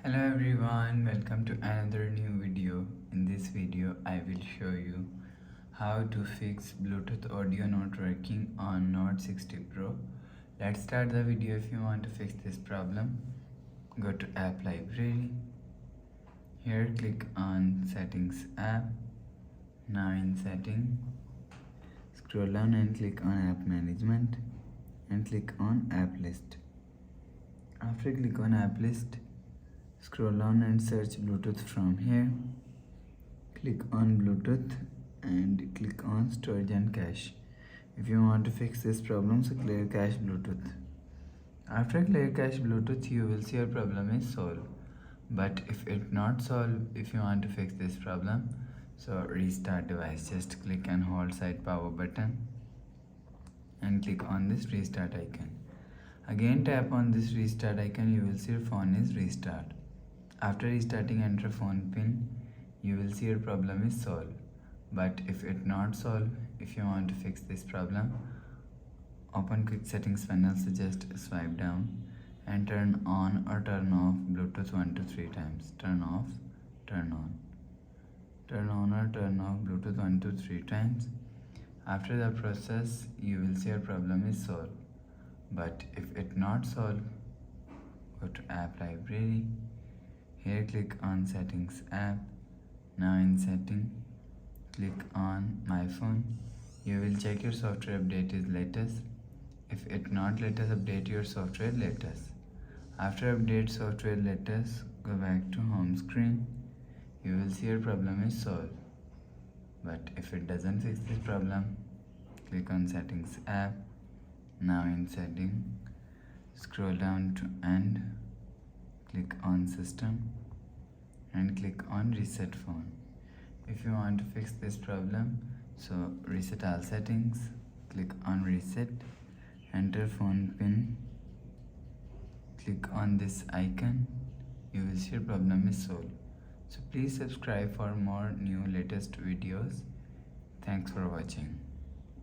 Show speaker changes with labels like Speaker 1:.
Speaker 1: Hello everyone, welcome to another new video. In this video, I will show you how to fix Bluetooth audio not working on Note 60 Pro. Let's start the video. If you want to fix this problem, go to App Library. Here click on Settings app. Now in Setting, scroll down and click on App Management and click on App List. After click on App List, scroll down and search Bluetooth from here. Click on Bluetooth and click on Storage and Cache. If you want to fix this problem, so clear cache Bluetooth. After clear cache Bluetooth, you will see your problem is solved. But if it not solved, if you want to fix this problem, so restart device. Just click and hold side power button and click on this restart icon. Again tap on this restart icon, you will see your phone is restart. After restarting, enter phone pin. You will see your problem is solved. But if it not solved, if you want to fix this problem, open quick settings panel. So just swipe down and turn on or turn off Bluetooth 1 to 3 times. Turn off, turn on. Turn on or turn off Bluetooth 1 to 3 times. After the process, you will see your problem is solved. But if it not solved, go to App Library. Here click on Settings app. Now in Setting, click on My Phone. You will check your software update is latest. If it not latest, update your software latest. After update software latest, go back to home screen. You will see your problem is solved. But if it doesn't fix this problem, click on Settings app. Now in Setting, scroll down to End. Click on System and click on Reset Phone. If you want to fix this problem, so reset all settings, click on Reset, enter phone pin, click on this icon, you will see your problem is solved. So please subscribe for more new latest videos. Thanks for watching.